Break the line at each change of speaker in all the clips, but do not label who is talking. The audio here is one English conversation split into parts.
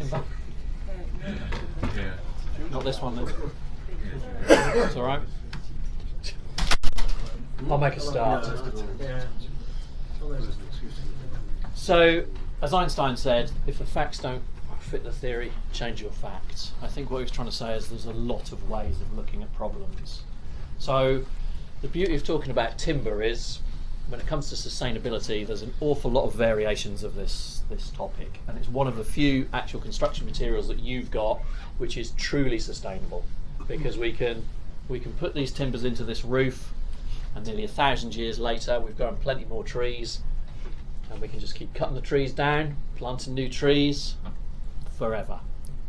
timber?
Yeah.
Not this one then. It's all right. I'll make a start. So, as Einstein said, if the facts don't fit the theory, change your facts. I think what he was trying to say is there's a lot of ways of looking at problems. So, the beauty of talking about timber is, when it comes to sustainability, there's an awful lot of variations of this topic, and it's one of the few actual construction materials that you've got which is truly sustainable, because we can put these timbers into this roof, and nearly 1,000 years later we've grown plenty more trees, and we can just keep cutting the trees down, planting new trees forever.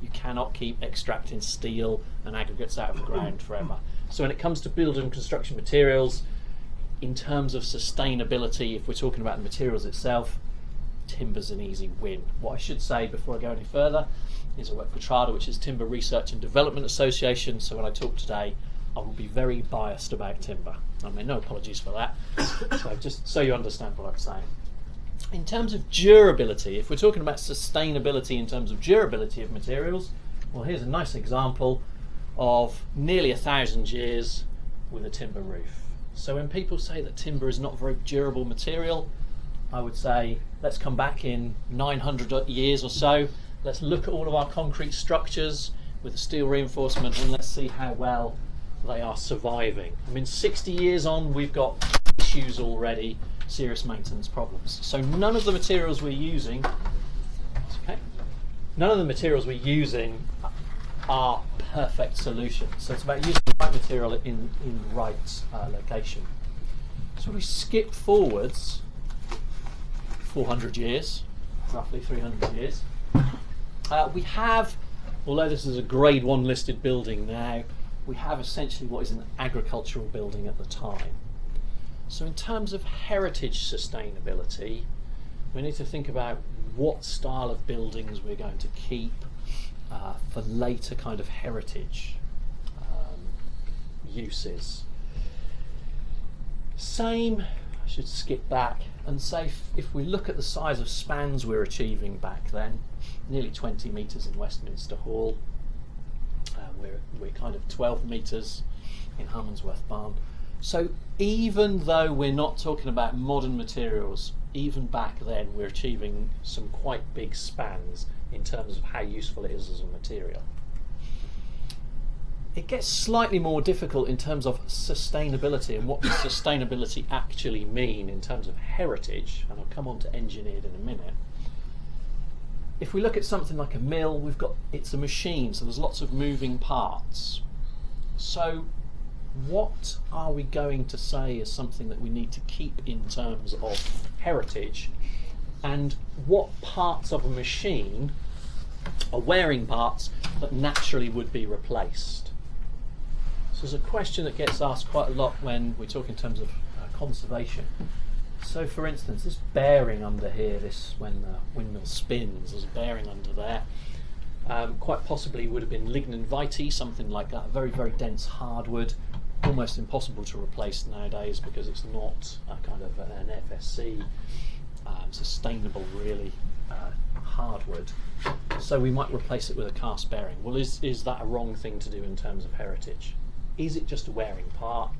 You cannot keep extracting steel and aggregates out of the ground forever. So when it comes to building and construction materials, in terms of sustainability, if we're talking about the materials itself, timber's an easy win. What I should say before I go any further is I work for TRADA, which is Timber Research and Development Association, so when I talk today I will be very biased about timber. I mean, no apologies for that, so just so you understand what I'm saying. In terms of durability, if we're talking about sustainability in terms of durability of materials, well, here's a nice example of nearly 1,000 years with a timber roof. So when people say that timber is not a very durable material, I would say let's come back in 900 years or so, let's look at all of our concrete structures with the steel reinforcement, and let's see how well they are surviving. I mean, 60 years on, we've got issues already, serious maintenance problems. So none of the materials we're using, are perfect solutions. So it's about using the right material in the right location. So we skip forwards 400 years, roughly 300 years. We have, although this is a grade 1 listed building now, we have essentially what is an agricultural building at the time. So in terms of heritage sustainability, we need to think about what style of buildings we're going to keep for later kind of heritage uses. Same, I should skip back and say if we look at the size of spans we're achieving back then, nearly 20 metres in Westminster Hall, we're kind of 12 metres in Harmondsworth Barn. So even though we're not talking about modern materials, even back then we're achieving some quite big spans in terms of how useful it is as a material. It gets slightly more difficult in terms of sustainability and what does sustainability actually mean in terms of heritage, and I'll come on to engineered in a minute. If we look at something like a mill, it's a machine, so there's lots of moving parts. So what are we going to say is something that we need to keep in terms of heritage, and what parts of a machine are wearing parts that naturally would be replaced? So there's a question that gets asked quite a lot when we talk in terms of conservation. So for instance, this bearing under here, when the windmill spins, there's a bearing under there. Quite possibly would have been lignin vitae, something like that, a very, very dense hardwood, almost impossible to replace nowadays because it's not a kind of an FSC sustainable really hardwood. So we might replace it with a cast bearing. Well, is that a wrong thing to do in terms of heritage? Is it just a wearing part?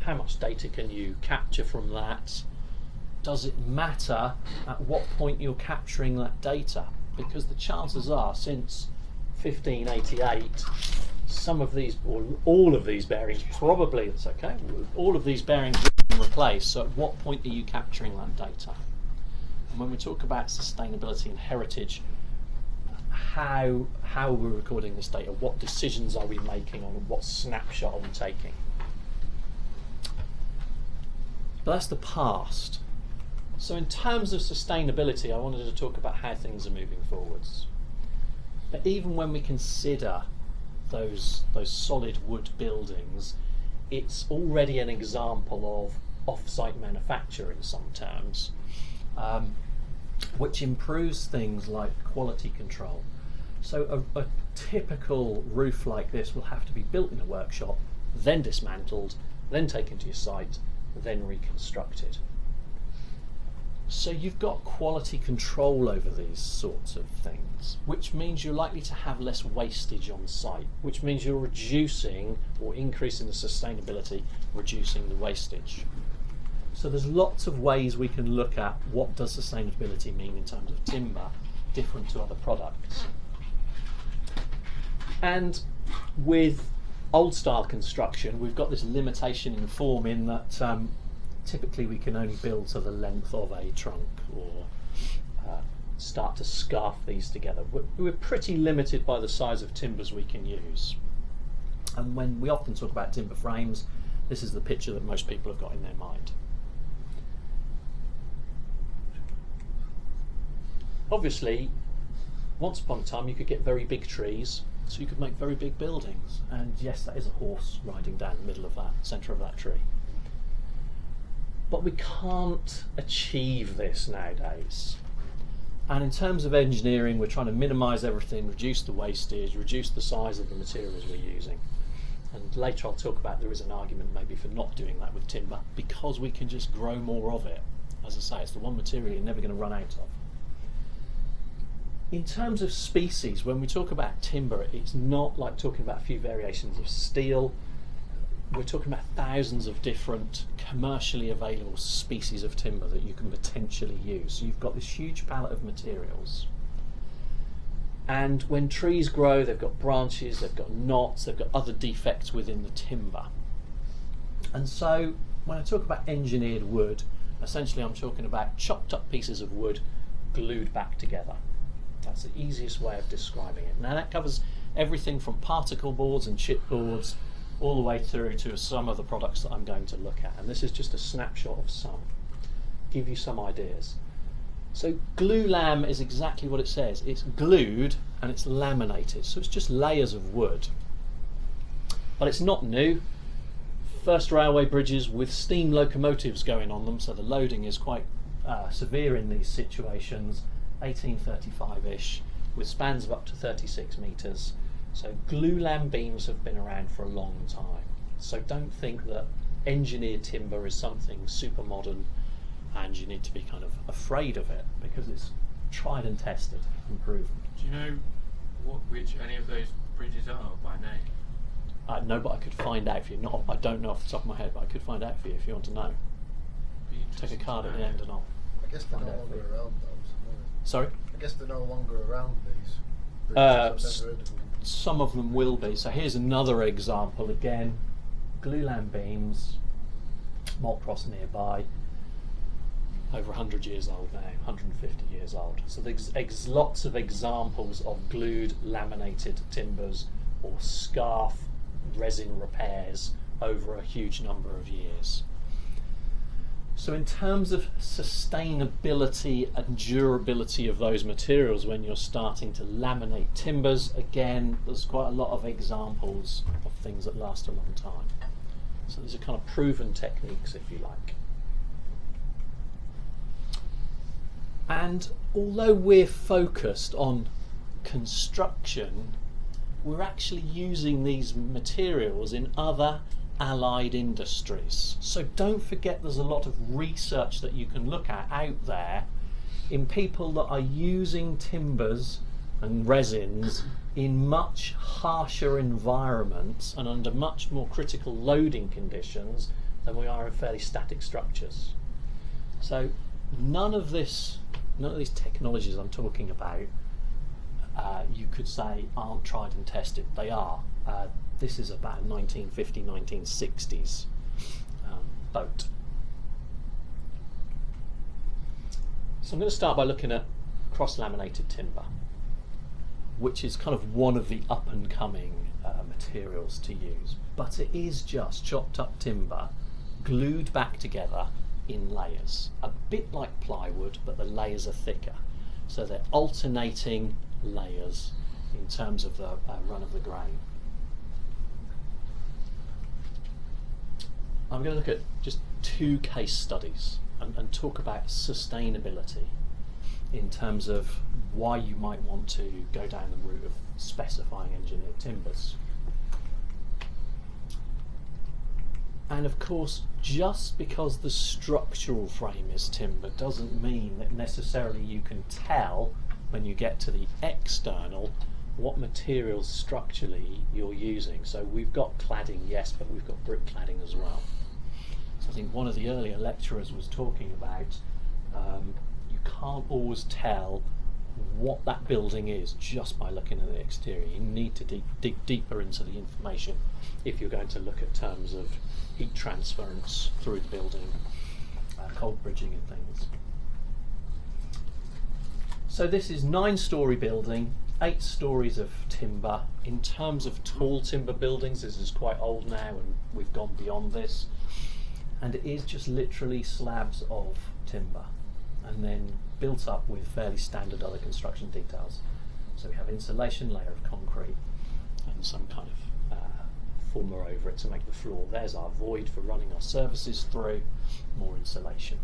How much data can you capture from that? Does it matter at what point you're capturing that data? Because the chances are, since 1588, some of these, or all of these bearings, probably, it's okay, all of these bearings have been replaced. So at what point are you capturing that data? And when we talk about sustainability and heritage, how are we recording this data? What decisions are we making on what snapshot are we taking? But that's the past. So in terms of sustainability, I wanted to talk about how things are moving forwards. But even when we consider those solid wood buildings, it's already an example of off-site manufacture in some terms, which improves things like quality control. So a typical roof like this will have to be built in a workshop, then dismantled, then taken to your site, then reconstructed. So you've got quality control over these sorts of things, which means you're likely to have less wastage on site, which means you're reducing or increasing the sustainability, reducing the wastage. So there's lots of ways we can look at what does sustainability mean in terms of timber, different to other products. And with old style construction, we've got this limitation in form in that typically we can only build to the length of a trunk or start to scarf these together. We're pretty limited by the size of timbers we can use. And when we often talk about timber frames, this is the picture that most people have got in their mind. Obviously, once upon a time you could get very big trees, so you could make very big buildings. And yes, that is a horse riding down the middle of that, centre of that tree. But we can't achieve this nowadays. And in terms of engineering, we're trying to minimise everything, reduce the wastage, reduce the size of the materials we're using. And later I'll talk about there is an argument maybe for not doing that with timber, because we can just grow more of it. As I say, it's the one material you're never going to run out of. In terms of species, when we talk about timber, it's not like talking about a few variations of steel. We're talking about thousands of different commercially available species of timber that you can potentially use. So you've got this huge palette of materials. And when trees grow, they've got branches, they've got knots, they've got other defects within the timber. And so when I talk about engineered wood, essentially I'm talking about chopped up pieces of wood glued back together. That's the easiest way of describing it. Now that covers everything from particle boards and chipboards all the way through to some of the products that I'm going to look at. And this is just a snapshot of some. Give you some ideas. So glue lam is exactly what it says. It's glued and it's laminated. So it's just layers of wood. But it's not new. First railway bridges with steam locomotives going on them, so the loading is quite severe in these situations. 1835-ish, with spans of up to 36 metres. So glue lam beams have been around for a long time. So don't think that engineered timber is something super modern and you need to be kind of afraid of it, because it's tried and tested and proven.
Do you know which any of those bridges are by name?
No, but I could find out for you. I don't know off the top of my head, but I could find out for you if you want to know. Take a card at the end and I'll
I guess they're no longer around those.
Sorry?
I guess they're no longer around these bridges. I've never heard of them.
Some of them will be. So here's another example again. Glue lam beams, Malt Cross nearby, over 100 years old now, 150 years old. So there's lots of examples of glued laminated timbers or scarf resin repairs over a huge number of years. So in terms of sustainability and durability of those materials when you're starting to laminate timbers, again, there's quite a lot of examples of things that last a long time. So these are kind of proven techniques, if you like. And although we're focused on construction, we're actually using these materials in other allied industries. So don't forget there's a lot of research that you can look at out there in people that are using timbers and resins in much harsher environments and under much more critical loading conditions than we are in fairly static structures. So none of these technologies I'm talking about you could say aren't tried and tested. They are. This is about a 1950s, 1960s boat. So I'm going to start by looking at cross-laminated timber, which is kind of one of the up-and-coming materials to use. But it is just chopped up timber glued back together in layers, a bit like plywood, but the layers are thicker. So they're alternating layers in terms of the run of the grain. I'm going to look at just two case studies and talk about sustainability in terms of why you might want to go down the route of specifying engineered timbers. And of course, just because the structural frame is timber doesn't mean that necessarily you can tell when you get to the external what materials structurally you're using. So we've got cladding, yes, but we've got brick cladding as well. So I think one of the earlier lecturers was talking about you can't always tell what that building is just by looking at the exterior. You need to dig deeper into the information if you're going to look at terms of heat transference through the building, cold bridging and things. So this is 9-storey building, 8 stories of timber. In terms of tall timber buildings, this is quite old now and we've gone beyond this. And it is just literally slabs of timber and then built up with fairly standard other construction details. So we have insulation, layer of concrete and some kind of former over it to make the floor. There's our void for running our services through, more insulation.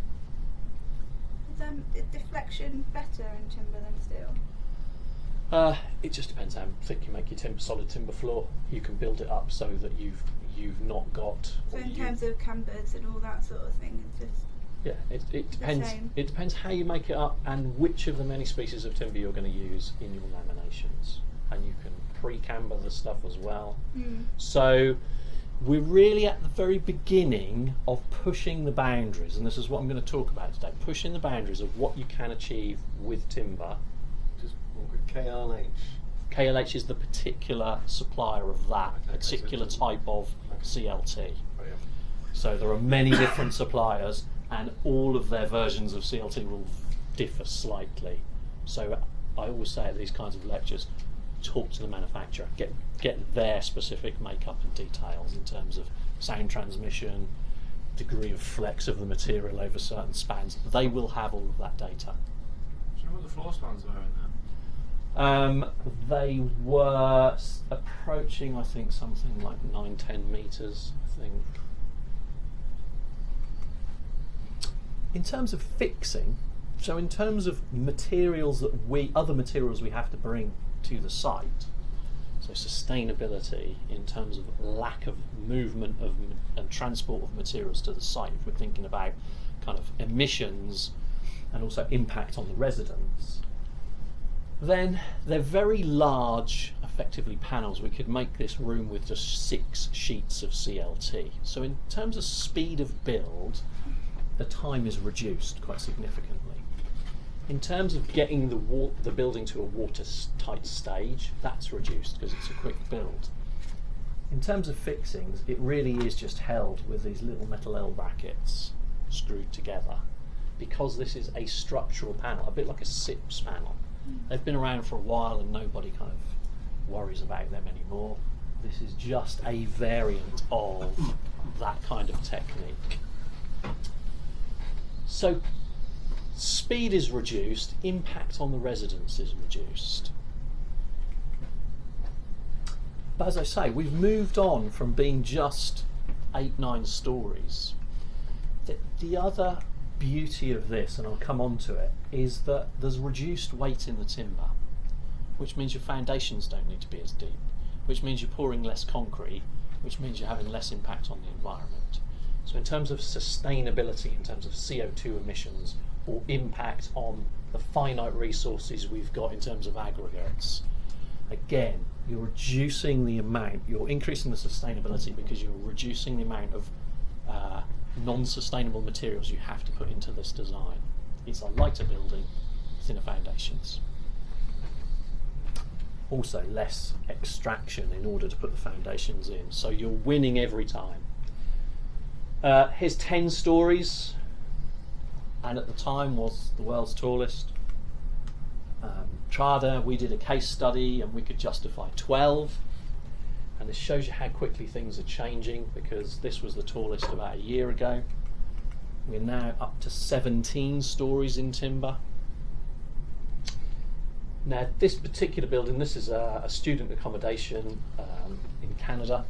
Is deflection better in timber than steel?
It just depends how thick you make your solid timber floor. You can build it up so that you've not got.
So in terms of cambers and all that sort of thing, it's just.
Yeah, it depends. It depends how you make it up and which of the many species of timber you're going to use in your laminations, and you can pre-camber the stuff as well. So we're really at the very beginning of pushing the boundaries, and this is what I'm going to talk about today. Pushing the boundaries of what you can achieve with timber.
Just KLH.
KLH is the particular supplier of that
Okay,
particular
so
type of CLT.
Oh, yeah.
So there are many different suppliers, and all of their versions of CLT will differ slightly. So I always say at these kinds of lectures, talk to the manufacturer, get their specific makeup and details in terms of sound transmission, degree of flex of the material over certain spans. They will have all of that data.
Do you know what the floor spans were in that?
They were approaching, I think, something like 9-10 metres, I think. In terms of fixing, so in terms of materials that other materials we have to bring to the site, so sustainability in terms of lack of movement of and transport of materials to the site, if we're thinking about kind of emissions and also impact on the residents, then they're very large, effectively panels. We could make this room with just 6 sheets of CLT. So in terms of speed of build, the time is reduced quite significantly. In terms of getting the building to a watertight stage, that's reduced because it's a quick build. In terms of fixings, it really is just held with these little metal L brackets screwed together, because this is a structural panel, a bit like a SIPS panel. They've been around for a while and nobody kind of worries about them anymore. This is just a variant of that kind of technique. So speed is reduced, impact on the residents is reduced. But as I say, we've moved on from being just 8-9 stories. The other beauty of this, and I'll come on to it, is that there's reduced weight in the timber, which means your foundations don't need to be as deep, which means you're pouring less concrete, which means you're having less impact on the environment. So in terms of sustainability, in terms of CO2 emissions, or impact on the finite resources we've got in terms of aggregates, again, you're reducing the amount, you're increasing the sustainability because you're reducing the amount of non-sustainable materials you have to put into this design. It's a lighter building, thinner foundations. Also less extraction in order to put the foundations in, so you're winning every time. Here's 10 stories, and at the time was the world's tallest. Trada, we did a case study and we could justify 12, and this shows you how quickly things are changing, because this was the tallest about a year ago. We're now up to 17 stories in timber. Now this particular building, this is a student accommodation in Canada.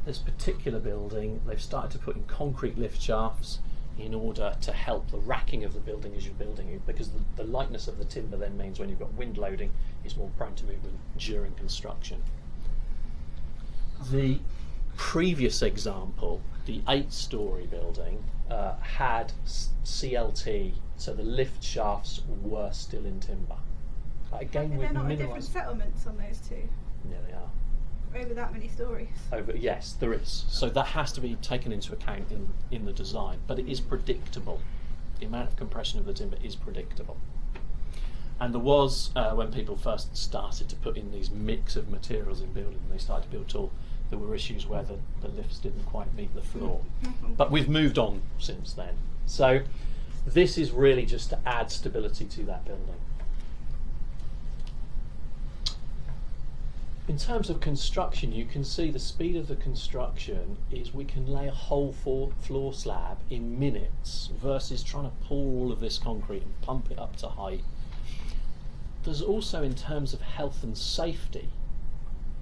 This particular building, they've started to put in concrete lift shafts in order to help the racking of the building as you're building it, because the lightness of the timber then means when you've got wind loading, it's more prone to movement during construction. The previous example the 8-storey building had CLT, so the lift shafts were still in timber. Again,
Are
with
there not different
mineralised.
settlements on those two?
Yeah, they are.
Over that many stories?
Yes, there is. So that has to be taken into account in the design, but it is predictable. The amount of compression of the timber is predictable. And there was, when people first started to put in these mix of materials in building, and they started to build tall, there were issues where the lifts didn't quite meet the floor. But we've moved on since then. So this is really just to add stability to that building. In terms of construction, you can see the speed of the construction is we can lay a whole floor slab in minutes versus trying to pour all of this concrete and pump it up to height. There's also, in terms of health and safety,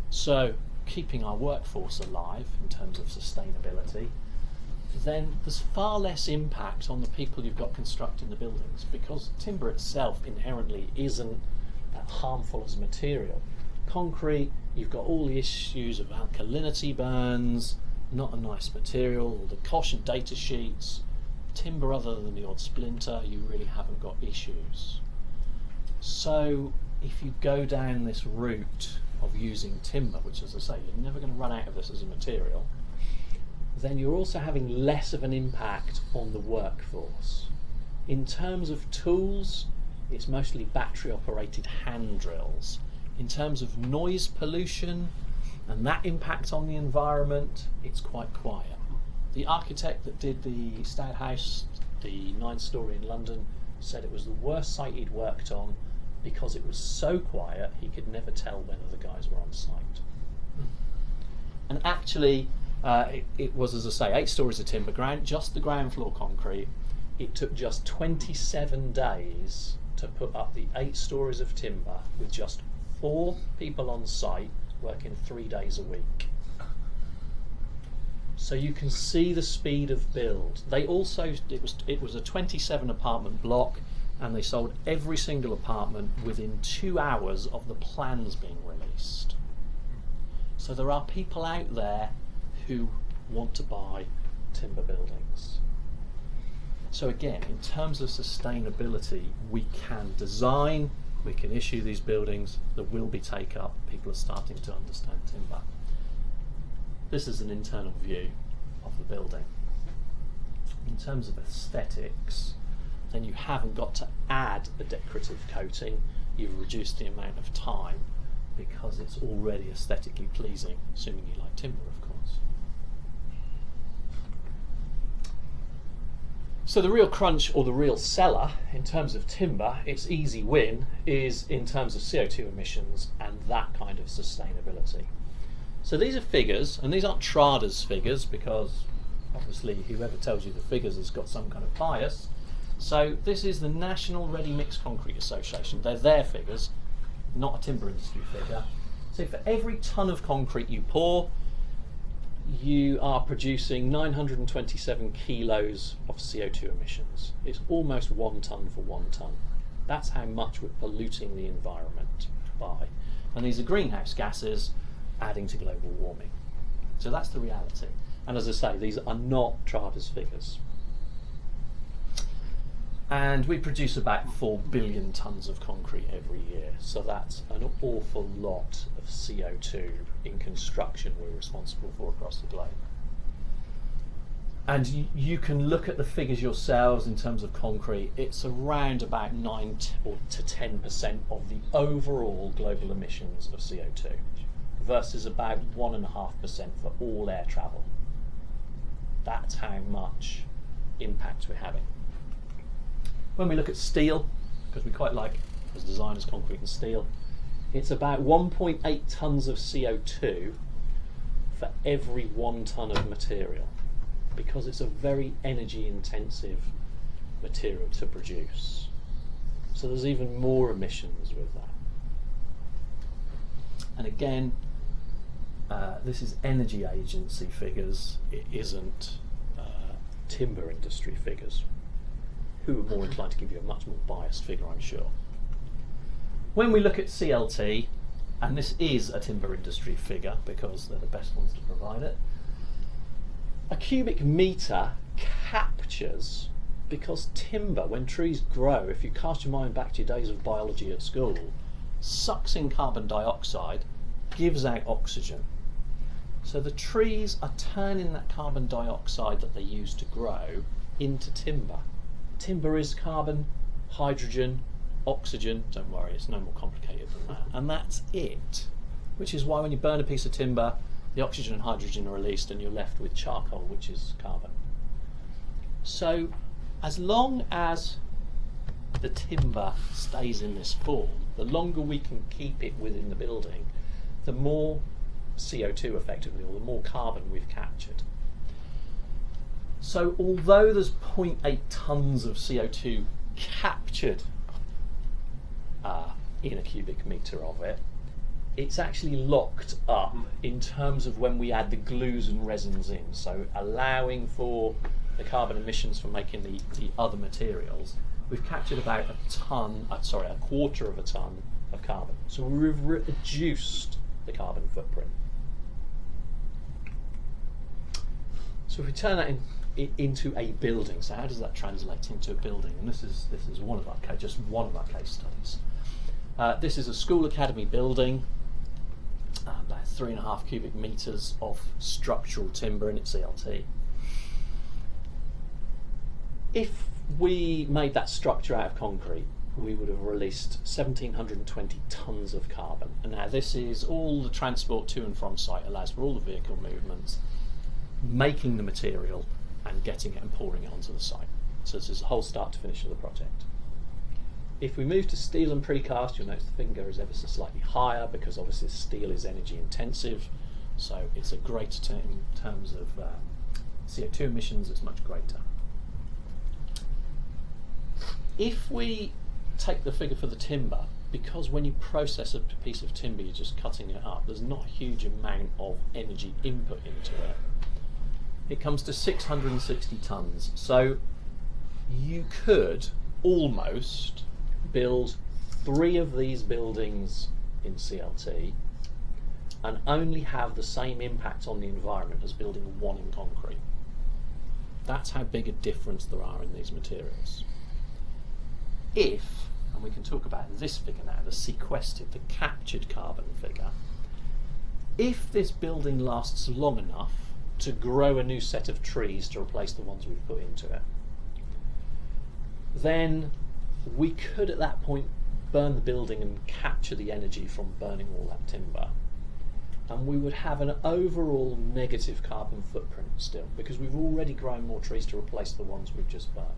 so keeping our workforce alive in terms of sustainability, then there's far less impact on the people you've got constructing the buildings, because timber itself inherently isn't that harmful as a material. Concrete, you've got all the issues of alkalinity bans, not a nice material, the caution data sheets. Timber, other than the odd splinter, you really haven't got issues. So if you go down this route of using timber, which, as I say, you're never going to run out of this as a material, then you're also having less of an impact on the workforce. In terms of tools, it's mostly battery operated hand drills. In terms of noise pollution and that impact on the environment, it's quite quiet. The architect that did the Stout House, the 9-storey in London, said it was the worst site he'd worked on because it was so quiet he could never tell whether the guys were on site. And actually, it was, as I say, 8 stories of timber ground, just the ground floor concrete. It took just 27 days to put up the 8 stories of timber with just 4 people on site working 3 days a week. So you can see the speed of build. They also, it was a 27 apartment block, and they sold every single apartment within 2 hours of the plans being released. So there are people out there who want to buy timber buildings. So again, in terms of sustainability, we can design, we can issue these buildings, there will be take up, people are starting to understand timber. This is an internal view of the building. In terms of aesthetics, then you haven't got to add a decorative coating, you've reduced the amount of time because it's already aesthetically pleasing, assuming you like timber, of course. So the real crunch, or the real seller in terms of timber, its easy win is in terms of CO2 emissions and that kind of sustainability. So these are figures, and these aren't Trada's figures, because obviously whoever tells you the figures has got some kind of bias. So this is the National Ready Mix Concrete Association. They're their figures, not a timber industry figure. So for every tonne of concrete you pour, you are producing 927 kilos of CO2 emissions. It's almost 1 tonne for 1 tonne. That's how much we're polluting the environment by. And these are greenhouse gases adding to global warming. So that's the reality. And as I say, these are not Trada's figures. And we produce about 4 billion tonnes of concrete every year. So that's an awful lot of CO2 in construction we're responsible for across the globe. And you can look at the figures yourselves in terms of concrete. It's around about 9 to 10% of the overall global emissions of CO2 versus about 1.5% for all air travel. That's how much impact we're having. When we look at steel, because we quite like, as designers, concrete and steel, it's about 1.8 tonnes of CO2 for every 1 tonne of material, because it's a very energy intensive material to produce. So there's even more emissions with that. And again, this is energy agency figures, it isn't timber industry figures, who are more inclined to give you a much more biased figure, I'm sure. When we look at CLT, and this is a timber industry figure because they're the best ones to provide it, A cubic metre captures, because timber, when trees grow, if you cast your mind back to your days of biology at school, sucks in carbon dioxide, gives out oxygen. So the trees are turning that carbon dioxide that they use to grow into timber. Timber is carbon, hydrogen, oxygen. Don't worry, it's no more complicated than that. And that's it. Which is why when you burn a piece of timber, the oxygen and hydrogen are released and you're left with charcoal, which is carbon. So as long as the timber stays in this form, the longer we can keep it within the building, the more CO2 effectively, or the more carbon we've captured. So although there's 0.8 tonnes of CO2 captured in a cubic metre of it, it's actually locked up in terms of when we add the glues and resins in, so allowing for the carbon emissions from making the other materials. We've captured about a quarter of a tonne of carbon. So we've reduced the carbon footprint. So if we turn that into a building, so how does that translate into a building? And this is one of our just one of our case studies. This is a school academy building, about 3.5 cubic metres of structural timber in its CLT. If we made that structure out of concrete, we would have released 1,720 tonnes of carbon. And now this is all the transport to and from site, allows for all the vehicle movements, making the material and getting it and pouring it onto the site. So this is the whole start to finish of the project. If we move to steel and precast, you'll notice the finger is ever so slightly higher because obviously steel is energy intensive, so it's a greater in terms of CO2 emissions, it's much greater. If we take the figure for the timber, because when you process a piece of timber you're just cutting it up, there's not a huge amount of energy input into it. It comes to 660 tonnes. So you could almost build 3 of these buildings in CLT and only have the same impact on the environment as building 1 in concrete. That's how big a difference there are in these materials. If, and we can talk about this figure now, the sequestered, the captured carbon figure, if this building lasts long enough to grow a new set of trees to replace the ones we've put into it, then we could at that point burn the building and capture the energy from burning all that timber, and we would have an overall negative carbon footprint still, because we've already grown more trees to replace the ones we've just burned.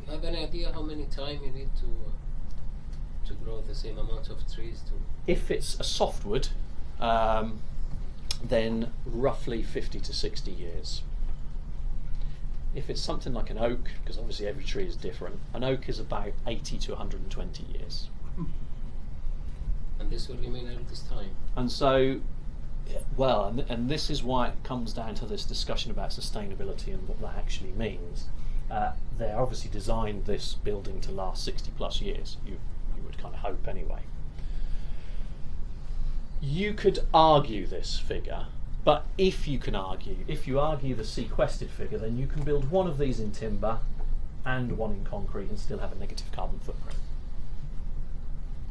Do you have any idea how many time you need to grow the same amount of trees to?
If it's a softwood, then roughly 50 to 60 years. If it's something like an oak, because obviously every tree is different, an oak is about 80 to 120 years.
And this will remain at this time?
And so, well, and this is why it comes down to this discussion about sustainability and what that actually means. They obviously designed this building to last 60 plus years, you would kind of hope anyway. You could argue this figure, but if you argue the sequestered figure, then you can build 1 of these in timber and 1 in concrete and still have a negative carbon footprint.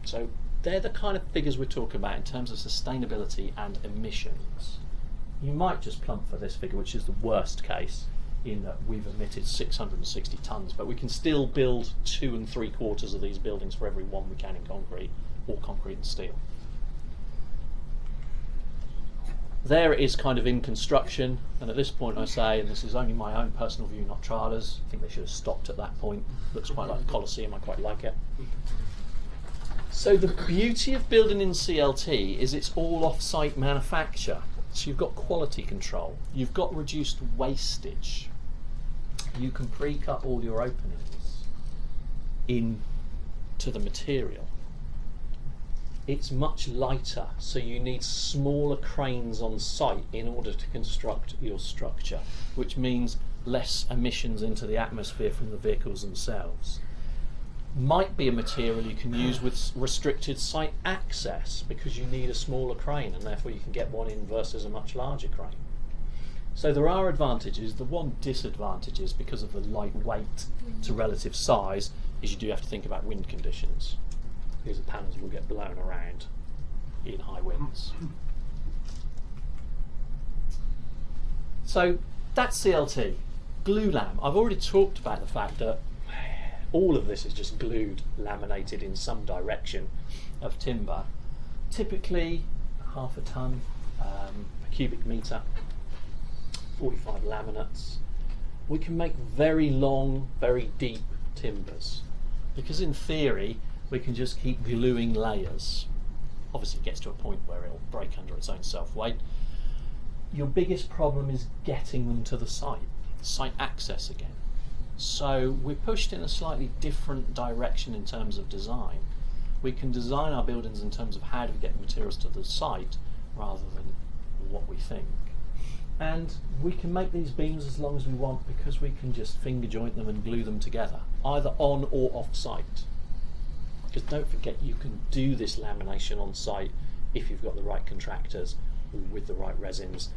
So they're the kind of figures we're talking about in terms of sustainability and emissions. You might just plump for this figure, which is the worst case, in that we've emitted 660 tonnes, but we can still build 2 3/4 of these buildings for every 1 we can in concrete, or concrete and steel. There it is kind of in construction, and at this point I say, and this is only my own personal view, not Trada's, I think they should have stopped at that point. Looks quite like the Colosseum, I quite like it. So the beauty of building in CLT is it's all off-site manufacture. So you've got quality control, you've got reduced wastage, you can pre-cut all your openings into the material. It's much lighter, so you need smaller cranes on site in order to construct your structure, which means less emissions into the atmosphere from the vehicles themselves. Might be a material you can use with restricted site access because you need a smaller crane and therefore you can get one in versus a much larger crane. So there are advantages. The one disadvantage is because of the light weight to relative size is you do have to think about wind conditions, because the panels will get blown around in high winds. So that's CLT. Glue lam. I've already talked about the fact that all of this is just glued, laminated in some direction of timber. Typically half a ton per cubic metre, 45 laminates. We can make very long, very deep timbers, because in theory we can just keep gluing layers. Obviously it gets to a point where it'll break under its own self-weight. Your biggest problem is getting them to the site access again. So we're pushed in a slightly different direction in terms of design. We can design our buildings in terms of how do we get the materials to the site rather than what we think. And we can make these beams as long as we want because we can just finger joint them and glue them together, either on or off site. Because don't forget, you can do this lamination on site if you've got the right contractors with the right resins,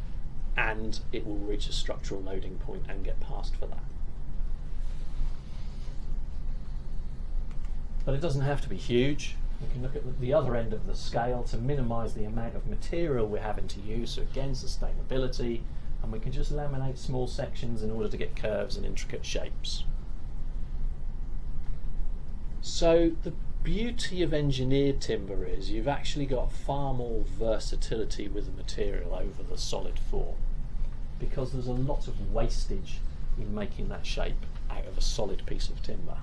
and it will reach a structural loading point and get passed for that. But it doesn't have to be huge. We can look at the other end of the scale to minimise the amount of material we're having to use, so again, sustainability, and we can just laminate small sections in order to get curves and intricate shapes. So the beauty of engineered timber is you've actually got far more versatility with the material over the solid form, because there's a lot of wastage in making that shape out of a solid piece of timber.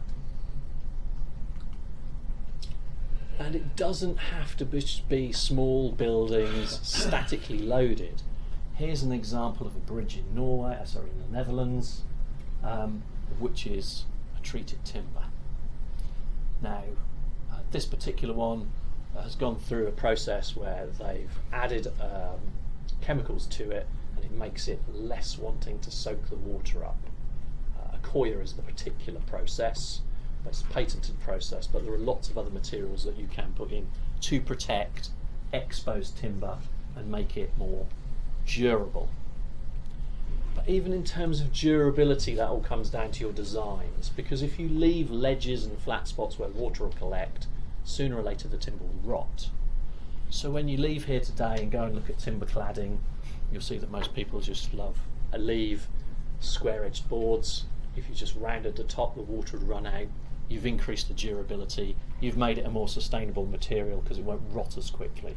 And it doesn't have to be small buildings statically loaded. Here's an example of a bridge in in the Netherlands, which is a treated timber. Now, this particular one has gone through a process where they've added chemicals to it, and it makes it less wanting to soak the water up. Accoya is the particular process. It's a patented process, but there are lots of other materials that you can put in to protect exposed timber and make it more durable. But even in terms of durability, that all comes down to your designs, because if you leave ledges and flat spots where water will collect, sooner or later the timber will rot. So when you leave here today and go and look at timber cladding, you'll see that most people just leave square-edged boards. If you just rounded the top, the water would run out. You've increased the durability, you've made it a more sustainable material because it won't rot as quickly.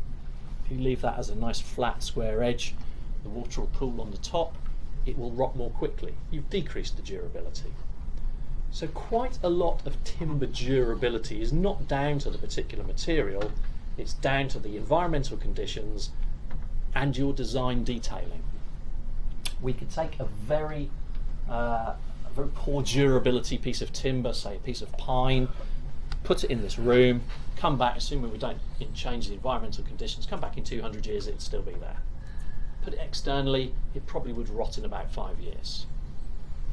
If you leave that as a nice flat square edge, the water will pool on the top, it will rot more quickly. You've decreased the durability. So quite a lot of timber durability is not down to the particular material, it's down to the environmental conditions and your design detailing. We could take a very poor durability piece of timber, say a piece of pine, put it in this room, come back, assuming we don't change the environmental conditions, come back in 200 years, it'd still be there. Put it externally, it probably would rot in about 5 years.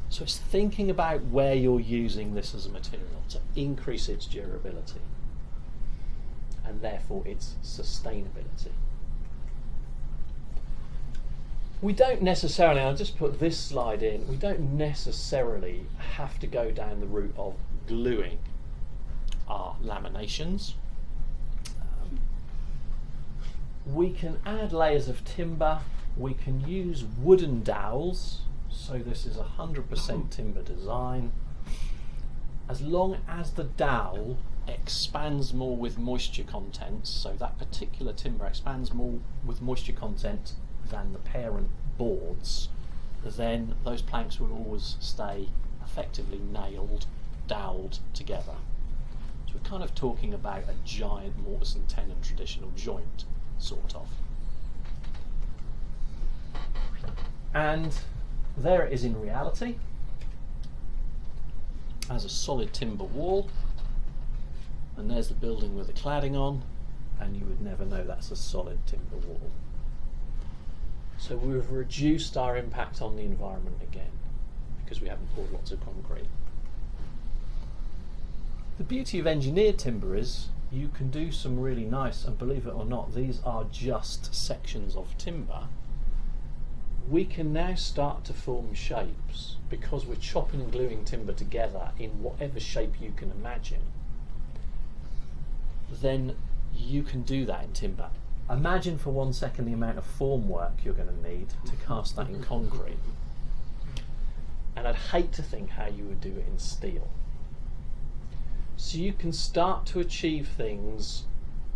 So it's thinking about where you're using this as a material to increase its durability and therefore its sustainability. We don't necessarily, I'll just put this slide in, we don't necessarily have to go down the route of gluing our laminations. We can add layers of timber, we can use wooden dowels, so this is 100% timber design, as long as the dowel expands more with moisture content, so that particular timber expands more with moisture content than the parent boards, then those planks will always stay effectively nailed, doweled together. So we're kind of talking about a giant mortise and tenon traditional joint, sort of. And there it is in reality, as a solid timber wall, and there's the building with the cladding on, and you would never know that's a solid timber wall. So we've reduced our impact on the environment again, because we haven't poured lots of concrete. The beauty of engineered timber is you can do some really nice, and believe it or not, these are just sections of timber we can now start to form shapes because we're chopping and gluing timber together in whatever shape you can imagine. Then you can do that in timber. Imagine for 1 second the amount of form work you're going to need to cast that in concrete. And I'd hate to think how you would do it in steel. So you can start to achieve things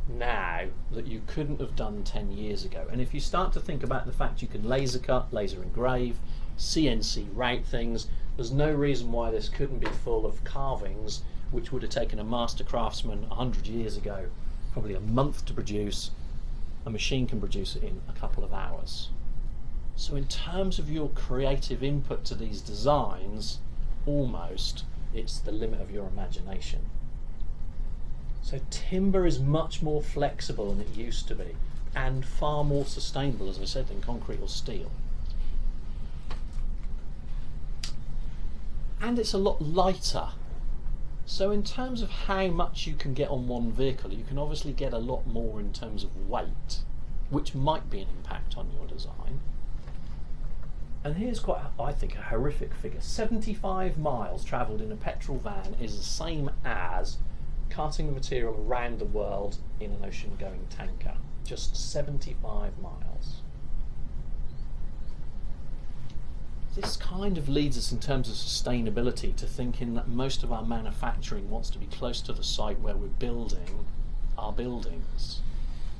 now that you couldn't have done 10 years ago. And if you start to think about the fact you can laser cut, laser engrave, CNC route things, there's no reason why this couldn't be full of carvings which would have taken a master craftsman 100 years ago probably a month to produce. A machine can produce it in a couple of hours. So in terms of your creative input to these designs, almost it's the limit of your imagination. So timber is much more flexible than it used to be, and far more sustainable, as I said, than concrete or steel. And it's a lot lighter. So in terms of how much you can get on one vehicle, you can obviously get a lot more in terms of weight, which might be an impact on your design. And here's quite, I think, a horrific figure. 75 miles travelled in a petrol van is the same as carting the material around the world in an ocean-going tanker. Just 75 miles. This kind of leads us in terms of sustainability to thinking that most of our manufacturing wants to be close to the site where we're building our buildings.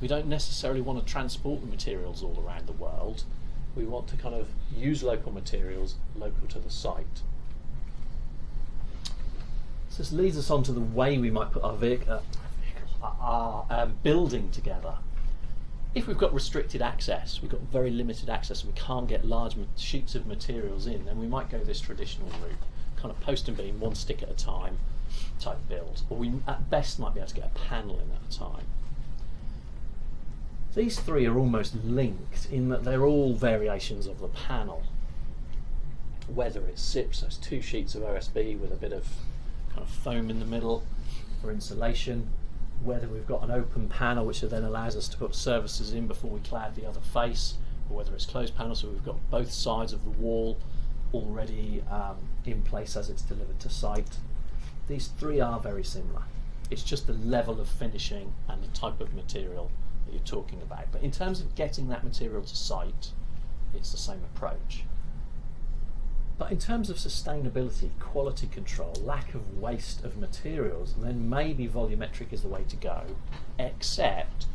We don't necessarily want to transport the materials all around the world. We want to kind of use local materials local to the site. So this leads us on to the way we might put our building together. If we've got restricted access, we've got very limited access and we can't get large sheets of materials in, then we might go this traditional route, kind of post and beam, one stick at a time type build. Or we at best might be able to get a panel in at a time. These three are almost linked in that they're all variations of the panel. Whether it's SIP, so it's 2 sheets of OSB with a bit of kind of foam in the middle for insulation, whether we've got an open panel which then allows us to put surfaces in before we clad the other face, or whether it's closed panel so we've got both sides of the wall already in place as it's delivered to site. These three are very similar. It's just the level of finishing and the type of material that you're talking about. But in terms of getting that material to site, it's the same approach. But in terms of sustainability, quality control, lack of waste of materials, then maybe volumetric is the way to go, except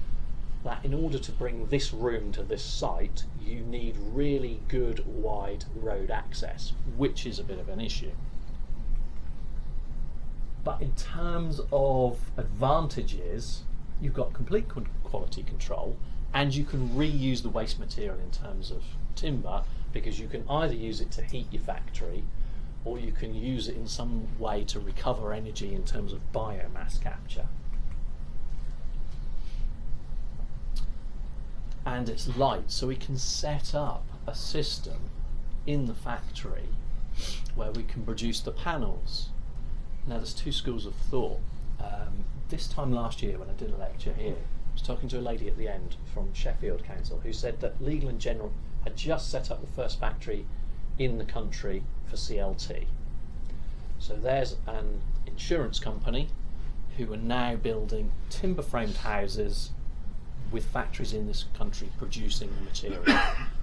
that in order to bring this room to this site, you need really good wide road access, which is a bit of an issue. But in terms of advantages, you've got complete quality control, and you can reuse the waste material in terms of timber, because you can either use it to heat your factory or you can use it in some way to recover energy in terms of biomass capture. And it's light, so we can set up a system in the factory where we can produce the panels. Now there's 2 schools of thought. This time last year when I did a lecture here, I was talking to a lady at the end from Sheffield Council who said that Legal & General had just set up the first factory in the country for CLT. So there's an insurance company who are now building timber framed houses with factories in this country producing the material.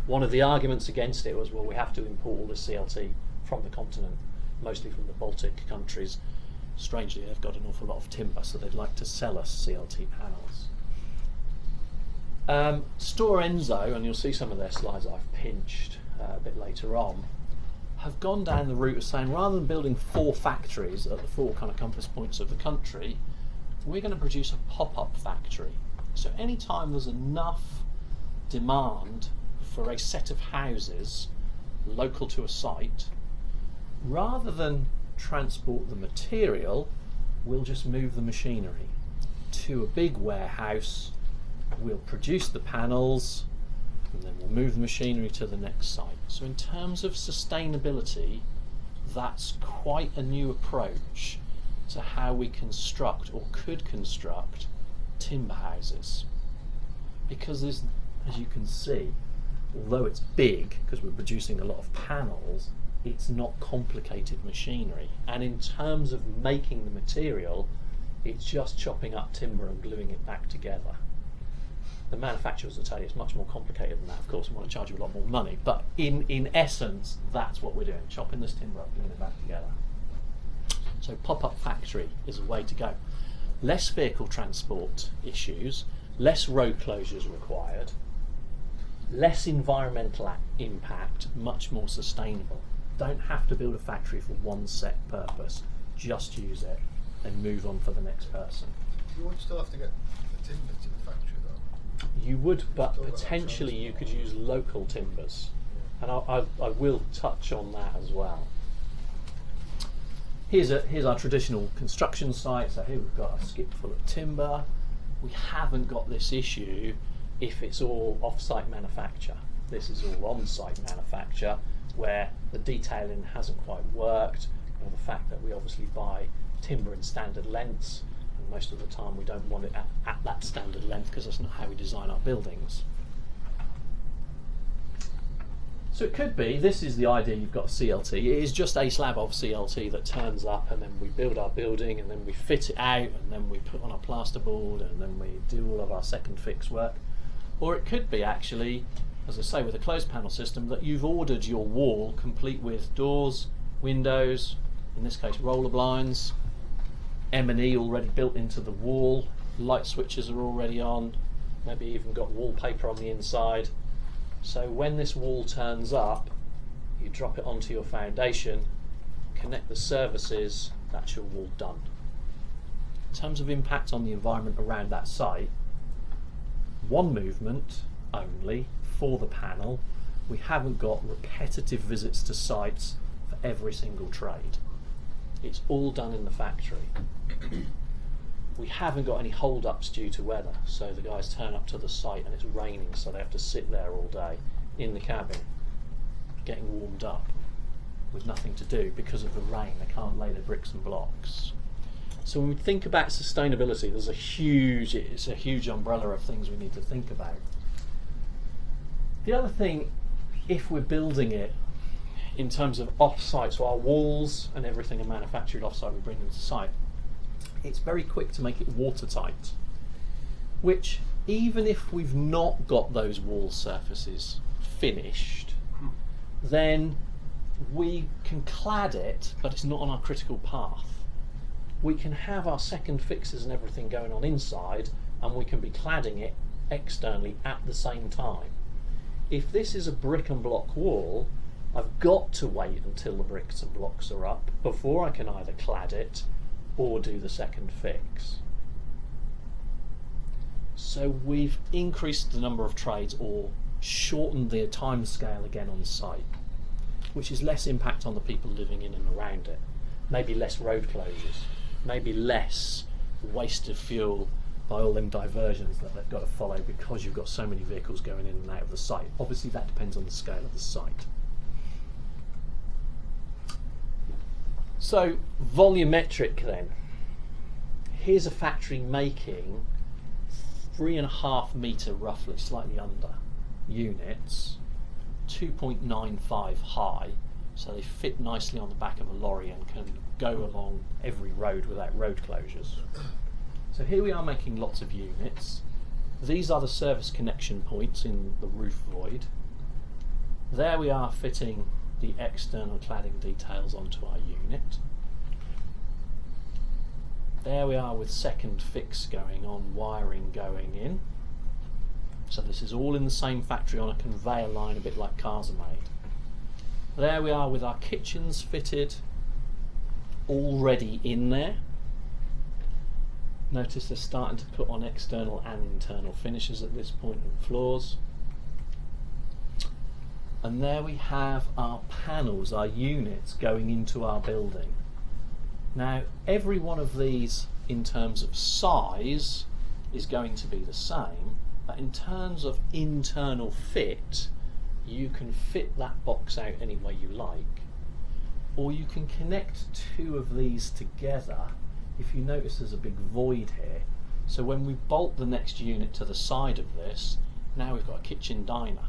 One of the arguments against it was, well, we have to import all the CLT from the continent, mostly from the Baltic countries. Strangely, they've got an awful lot of timber, so they'd like to sell us CLT panels. Stora Enso, and you'll see some of their slides I've pinched a bit later on, have gone down the route of saying rather than building 4 factories at the 4 kind of compass points of the country, we're going to produce a pop-up factory. So anytime there's enough demand for a set of houses local to a site, rather than transport the material, we'll just move the machinery to a big warehouse. We'll produce the panels and then we'll move the machinery to the next site. So in terms of sustainability, that's quite a new approach to how we construct or could construct timber houses. Because there's, as you can see, although it's big because we're producing a lot of panels, it's not complicated machinery. And in terms of making the material, it's just chopping up timber and gluing it back together. The manufacturers will tell you it's much more complicated than that, of course, and want to charge you a lot more money. But in essence, that's what we're doing, chopping this timber up, gluing it back together. So pop-up factory is a way to go. Less vehicle transport issues, less road closures required, less environmental impact, much more sustainable. Don't have to build a factory for one set purpose, just use it and move on for the next person.
You would still have to get the timber to the factory though.
You would, but
Still got that
potentially you could
transport.
use local timbers, and I will touch on that as well. Here's our traditional construction site. So here we've got a skip full of timber. We haven't got this issue if it's all off-site manufacture. This is all on-site manufacture where the detailing hasn't quite worked, or the fact that we obviously buy timber in standard lengths, and most of the time we don't want it at that standard length because that's not how we design our buildings. So it could be, this is the idea, you've got CLT, it is just a slab of CLT that turns up, and then we build our building, and then we fit it out, and then we put on our plasterboard, and then we do all of our second fix work. Or it could be actually, as I say, with a closed panel system, that you've ordered your wall complete with doors, windows, in this case roller blinds, M&E already built into the wall, light switches are already on, maybe even got wallpaper on the inside. So when this wall turns up, you drop it onto your foundation, connect the services, that's your wall done. In terms of impact on the environment around that site, one movement only for the panel. We haven't got repetitive visits to sites for every single trade. It's all done in the factory. We haven't got any hold-ups due to weather, so the guys turn up to the site and it's raining, so they have to sit there all day in the cabin getting warmed up with nothing to do because of the rain. They can't lay their bricks and blocks. So when we think about sustainability, it's a huge umbrella of things we need to think about. The other thing, if we're building it in terms of off-site, so our walls and everything are manufactured off-site, we bring them to site, it's very quick to make it watertight, which even if we've not got those wall surfaces finished, then we can clad it, but it's not on our critical path. We can have our second fixes and everything going on inside, and we can be cladding it externally at the same time. If this is a brick and block wall, I've got to wait until the bricks and blocks are up before I can either clad it or do the second fix. So we've increased the number of trades or shortened the time scale again on site, which is less impact on the people living in and around it. Maybe less road closures, maybe less waste of fuel by all them diversions that they've got to follow because you've got so many vehicles going in and out of the site. Obviously that depends on the scale of the site. So volumetric then. Here's a factory making 3.5 metre, roughly, slightly under, units, 2.95 high, so they fit nicely on the back of a lorry and can go along every road without road closures. So here we are making lots of units. These are the service connection points in the roof void. There we are fitting the external cladding details onto our unit. There we are with second fix going on, wiring going in. So this is all in the same factory on a conveyor line, a bit like cars are made. There we are with our kitchens fitted, already in there. Notice they're starting to put on external and internal finishes at this point and floors. And there we have our panels, our units going into our building. Now, every one of these in terms of size is going to be the same, but in terms of internal fit, you can fit that box out any way you like, or you can connect two of these together. If you notice there's a big void here, so when we bolt the next unit to the side of this, now we've got a kitchen diner.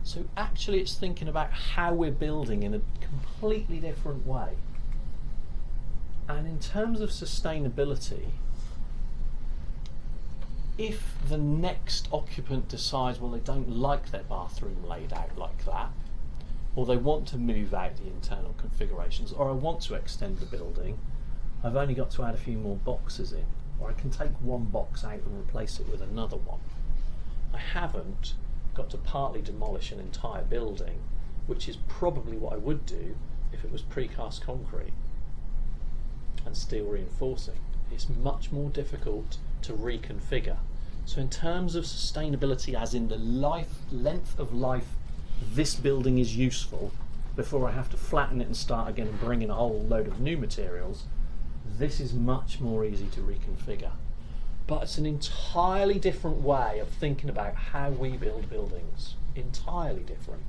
So actually it's thinking about how we're building in a completely different way. And in terms of sustainability, if the next occupant decides, well, they don't like their bathroom laid out like that, or they want to move out the internal configurations, or I want to extend the building, I've only got to add a few more boxes in, or I can take one box out and replace it with another one. I haven't got to partly demolish an entire building, which is probably what I would do if it was precast concrete and steel reinforcing. It's much more difficult to reconfigure. So in terms of sustainability, as in the length of life this building is useful before I have to flatten it and start again and bring in a whole load of new materials, this is much more easy to reconfigure. But it's an entirely different way of thinking about how we build buildings. Entirely different.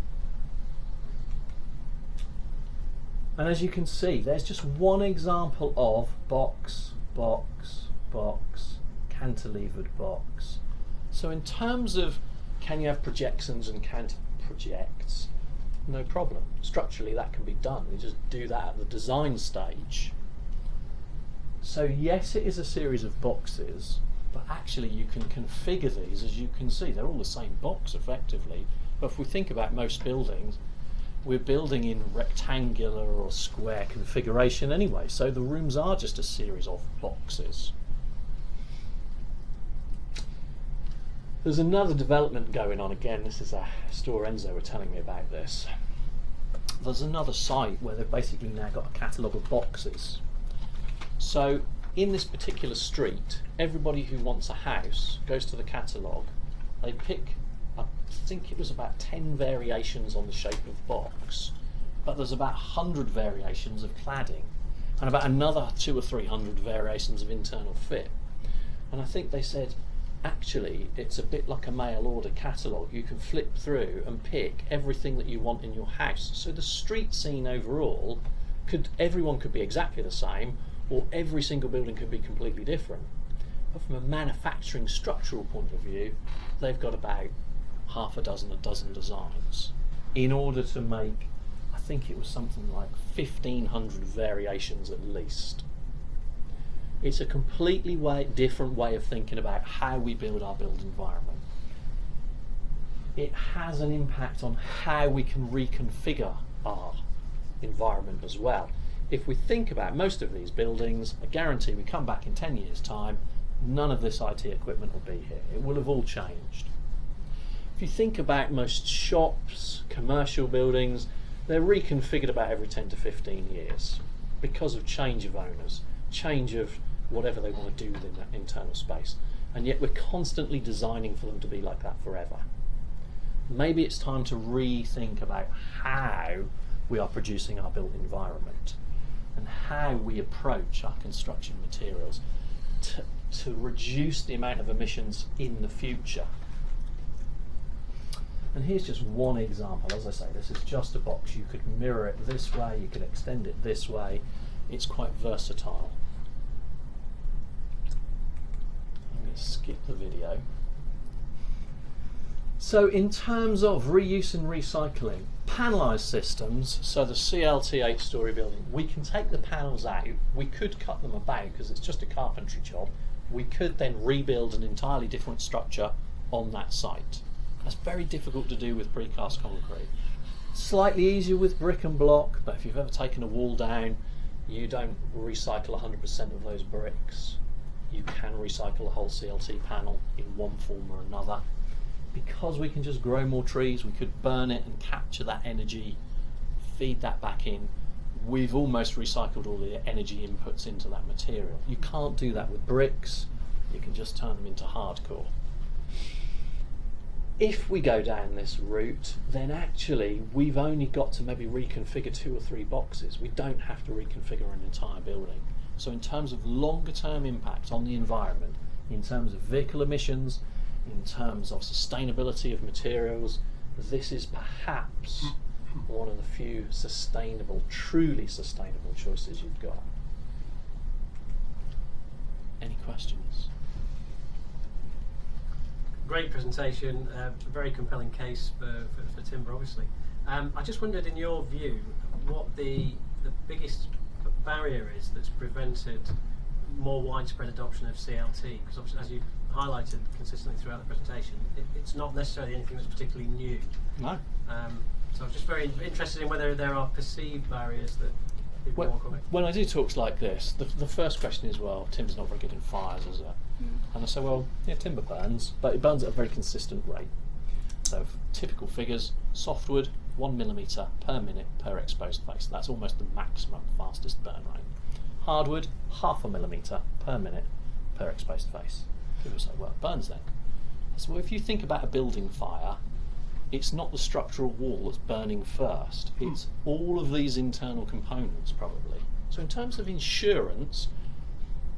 And as you can see, there's just one example of box, box, box, cantilevered box. So in terms of can you have projections and can't projects, no problem. Structurally that can be done. You just do that at the design stage. So yes, it is a series of boxes, but actually you can configure these. As you can see, they're all the same box effectively. But if we think about most buildings, we're building in rectangular or square configuration anyway, so the rooms are just a series of boxes. There's another development going on. Again, this is a store Enzo were telling me about this. There's another site where they've basically now got a catalogue of boxes. So in this particular street, everybody who wants a house goes to the catalogue. They pick, I think it was about 10 variations on the shape of box, but there's about 100 variations of cladding and about another 200 or 300 variations of internal fit. And I think they said, actually, it's a bit like a mail order catalogue. You can flip through and pick everything that you want in your house. So the street scene overall, everyone could be exactly the same, or every single building could be completely different. But from a manufacturing structural point of view, they've got about half a dozen designs in order to make, I think it was something like 1,500 variations at least. It's a completely different way of thinking about how we build our built environment. It has an impact on how we can reconfigure our environment as well. If we think about most of these buildings, I guarantee we come back in 10 years' time, none of this IT equipment will be here. It will have all changed. If you think about most shops, commercial buildings, they're reconfigured about every 10 to 15 years because of change of owners, change of whatever they want to do within that internal space. And yet we're constantly designing for them to be like that forever. Maybe it's time to rethink about how we are producing our built environment and how we approach our construction materials to reduce the amount of emissions in the future. And here's just one example. As I say, this is just a box. You could mirror it this way, you could extend it this way. It's quite versatile. I'm going to skip the video. So in terms of reuse and recycling, panelised systems, so the CLT 8-storey building, we can take the panels out, we could cut them about because it's just a carpentry job, we could then rebuild an entirely different structure on that site. That's very difficult to do with precast concrete. Slightly easier with brick and block, but if you've ever taken a wall down, you don't recycle 100% of those bricks. You can recycle a whole CLT panel in one form or another. Because we can just grow more trees, we could burn it and capture that energy, feed that back in. We've almost recycled all the energy inputs into that material. You can't do that with bricks, you can just turn them into hardcore. If we go down this route, then actually we've only got to maybe reconfigure 2 or 3 boxes. We don't have to reconfigure an entire building. So in terms of longer term impact on the environment, in terms of vehicle emissions, in terms of sustainability of materials, this is perhaps one of the few sustainable, truly sustainable choices you've got. Any questions?
great presentation, very compelling case for timber, obviously. I just wondered, in your view, what the biggest barrier is that's prevented more widespread adoption of CLT, because obviously, as you highlighted consistently throughout the presentation, it's not necessarily anything that's particularly new.
No.
So I was just very interested in whether there are perceived barriers that people walk away.
When I do talks like this, the first question is, well, timber's not very good in fires, is it? And I say, well, yeah, timber burns, but it burns at a very consistent rate. So typical figures, softwood, 1 millimetre per minute per exposed face. That's almost the maximum fastest burn rate. Hardwood, 0.5 millimetre per minute per exposed face. People say, well, it burns then. So if you think about a building fire, it's not the structural wall that's burning first, it's all of these internal components probably. So in terms of insurance,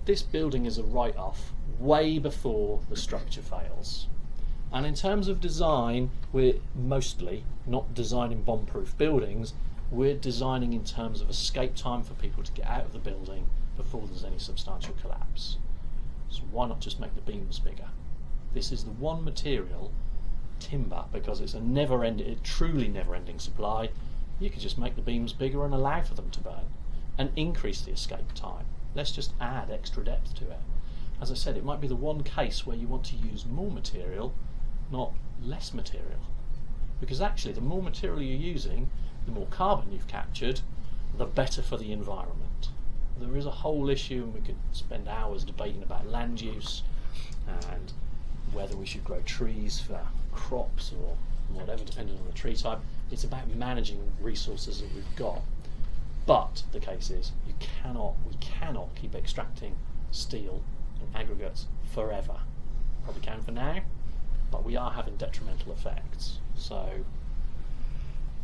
this building is a write-off way before the structure fails. And in terms of design, we're mostly not designing bomb-proof buildings, we're designing in terms of escape time for people to get out of the building before there's any substantial collapse. So why not just make the beams bigger? This is the one material, timber, because it's a truly never-ending supply. You could just make the beams bigger and allow for them to burn and increase the escape time. Let's just add extra depth to it. As I said, it might be the one case where you want to use more material, not less material. Because actually, the more material you're using, the more carbon you've captured, the better for the environment. There is a whole issue, and we could spend hours debating about land use and whether we should grow trees for crops or whatever, depending on the tree type. It's about managing resources that we've got. But the case is, we cannot keep extracting steel and aggregates forever. Probably can for now, but we are having detrimental effects. So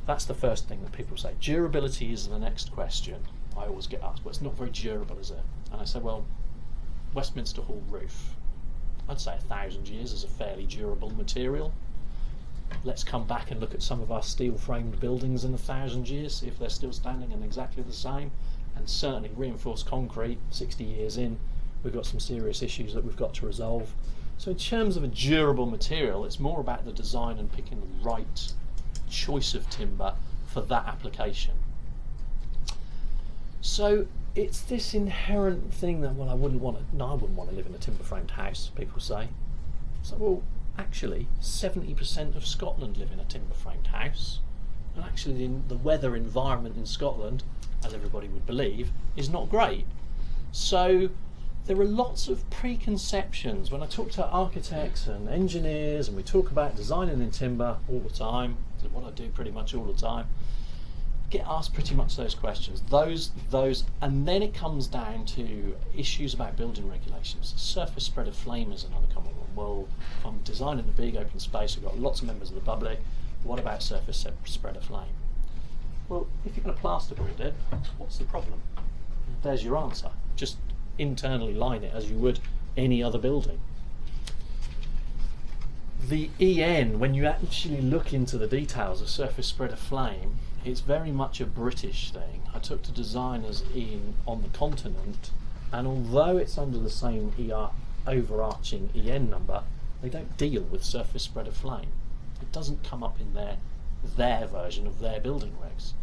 that's the first thing that people say. Durability is the next question I always get asked. Well, it's not very durable, is it? And I say, well, Westminster Hall roof, I'd say 1,000 years is a fairly durable material. Let's come back and look at some of our steel framed buildings in 1,000 years, see if they're still standing and exactly the same. And certainly reinforced concrete, 60 years in, we've got some serious issues that we've got to resolve. So in terms of a durable material, it's more about the design and picking the right choice of timber for that application. So it's this inherent thing that, well, I wouldn't want to live in a timber framed house, people say. So, well, actually 70% of Scotland live in a timber framed house, and actually the weather environment in Scotland, as everybody would believe, is not great. So there are lots of preconceptions. When I talk to architects and engineers, and we talk about designing in timber all the time, which is what I do pretty much all the time, get asked pretty much those questions. Those, and then it comes down to issues about building regulations. Surface spread of flame is another common one. Well, if I'm designing a big open space, we've got lots of members of the public, what about surface spread of flame? Well, if you're going to plasterboard it, what's the problem? There's your answer. Just internally line it as you would any other building. The EN, when you actually look into the details of surface spread of flame, it's very much a British thing. I took to designers on the continent, and although it's under the same overarching EN number, they don't deal with surface spread of flame. It doesn't come up in their version of their building regs,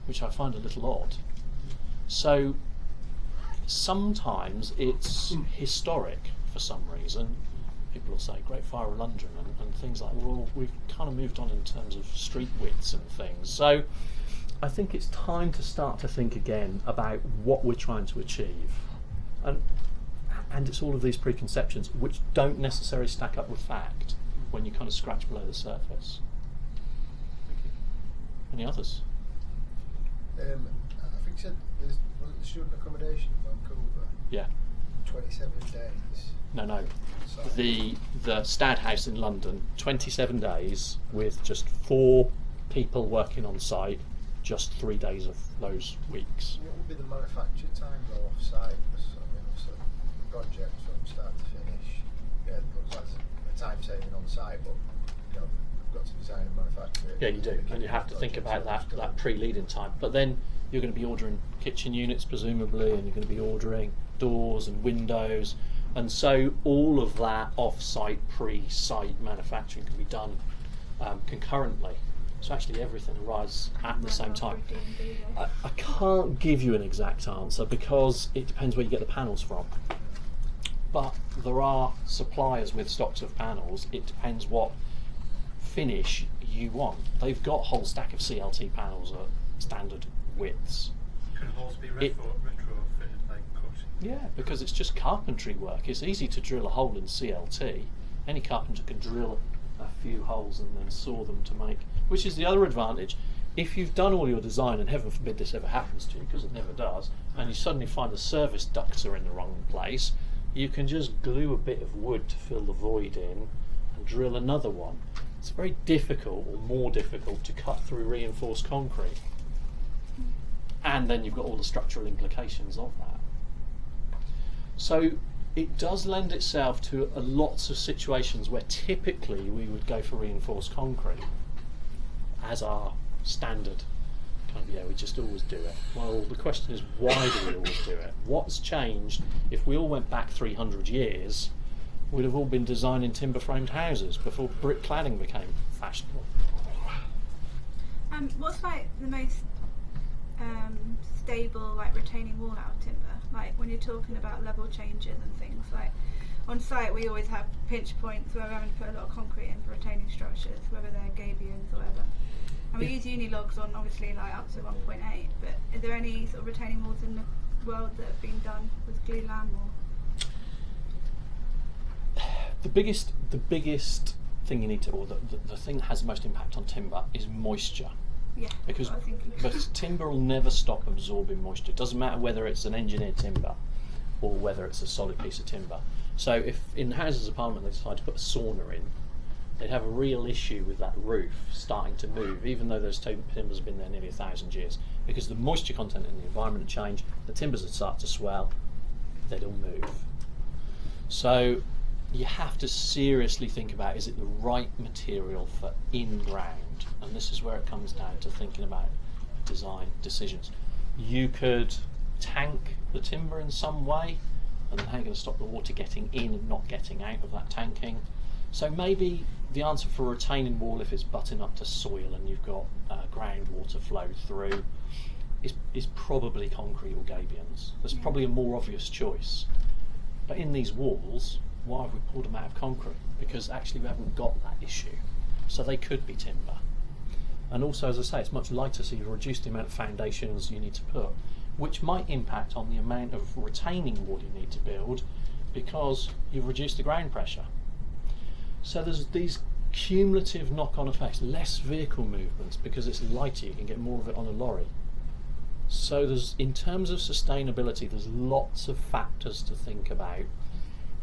which I find a little odd. So sometimes it's historic for some reason. People will say Great Fire of London and things like that. Well, we've kind of moved on in terms of street widths and things. So I think it's time to start to think again about what we're trying to achieve. And it's all of these preconceptions which don't necessarily stack up with fact when you kind of scratch below the surface. Thank you. Any others?
I think you said was it the student accommodation in Vancouver?
Yeah.
27 days.
No.
Sorry.
The Stad House in London, 27 days with just 4 people working on site, just 3 days of those weeks.
What would be the manufacture time though off site? Obviously the project from start to finish, that's a time saving on site, but you've got to design and manufacture it.
Yeah, you do, and you have to think about that pre-leading time. But then you're going to be ordering kitchen units presumably, and you're going to be ordering doors and windows, And so all of that off-site, pre-site manufacturing can be done concurrently. So actually everything arrives at the same time. I can't give you an exact answer because it depends where you get the panels from. But there are suppliers with stocks of panels. It depends what finish you want. They've got a whole stack of CLT panels at standard widths.
Can holes be retrofitted like course?
Yeah, because it's just carpentry work. It's easy to drill a hole in CLT. Any carpenter can drill a few holes and then saw them to make, which is the other advantage. If you've done all your design, and heaven forbid this ever happens to you, because it never does, and you suddenly find the service ducts are in the wrong place, you can just glue a bit of wood to fill the void in and drill another one. It's very difficult, or more difficult, to cut through reinforced concrete. And then you've got all the structural implications of that. So it does lend itself to lots of situations where typically we would go for reinforced concrete as our standard kind of, we just always do it. Well, the question is, why do we always do it? What's changed? If we all went back 300 years, we'd have all been designing timber framed houses before brick cladding became fashionable.
What's like the most stable like retaining wall out of timber? Like when you're talking about level changes and things, like on site we always have pinch points where we're having to put a lot of concrete in for retaining structures, whether they're gabions or whatever. And we use uni logs on obviously like up to 1.8, but is there any sort of retaining walls in the world that have been done with glulam or?
The biggest thing you need to, or the thing that has the most impact on timber is moisture.
Yeah,
Because
that's what I was thinking.
but timber will never stop absorbing moisture. It doesn't matter whether it's an engineered timber or whether it's a solid piece of timber. So if in House's apartment they decide to put a sauna in, they'd have a real issue with that roof starting to move, even though those timbers have been there nearly 1,000 years, because the moisture content in the environment would change, the timbers would start to swell, they'd all move. So you have to seriously think about, is it the right material for in-ground? And this is where it comes down to thinking about design decisions. You could tank the timber in some way, and then how are you going to stop the water getting in and not getting out of that tanking? So maybe the answer for a retaining wall, if it's butting up to soil and you've got groundwater flow through, is probably concrete or gabions. There's probably a more obvious choice. But in these walls, why have we pulled them out of concrete? Because actually we haven't got that issue. So they could be timber. And also, as I say, it's much lighter, so you've reduced the amount of foundations you need to put, which might impact on the amount of retaining wall you need to build because you've reduced the ground pressure. So there's these cumulative knock-on effects, less vehicle movements because it's lighter, you can get more of it on a lorry. So there's, in terms of sustainability, there's lots of factors to think about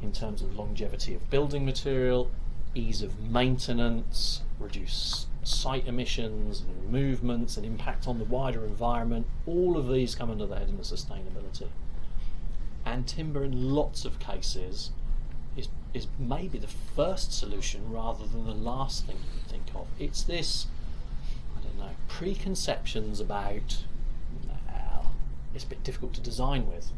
in terms of longevity of building material, ease of maintenance, reduce site emissions and movements and impact on the wider environment. All of these come under the heading of sustainability. And timber in lots of cases is maybe the first solution rather than the last thing you would think of. It's this, I don't know, preconceptions about, well, it's a bit difficult to design with.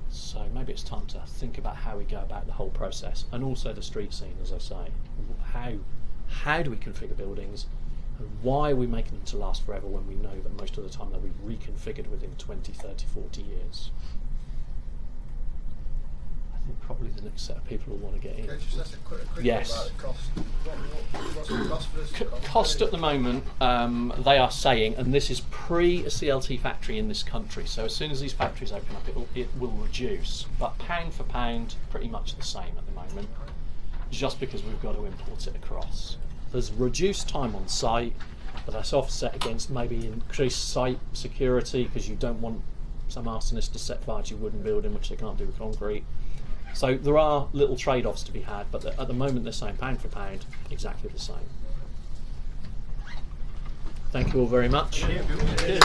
So maybe it's time to think about how we go about the whole process, and also the street scene, as I say. How do we configure buildings, and why are we making them to last forever when we know that most of the time they'll be reconfigured within 20, 30, 40 years? I think probably the next set of people will want to get in.
Okay, just ask a quick
Yes.
about the cost. What's the cost for this?
Cost at the moment, they are saying, and this is pre a CLT factory in this country, so as soon as these factories open up it will reduce, but pound for pound pretty much the same at the moment, just because we've got to import it across. There's reduced time on site, but that's offset against maybe increased site security because you don't want some arsonist to set fire to your wooden building, which they can't do with concrete. So there are little trade-offs to be had, but at the moment they're saying pound for pound, exactly the same. Thank you all very much.
Thank you.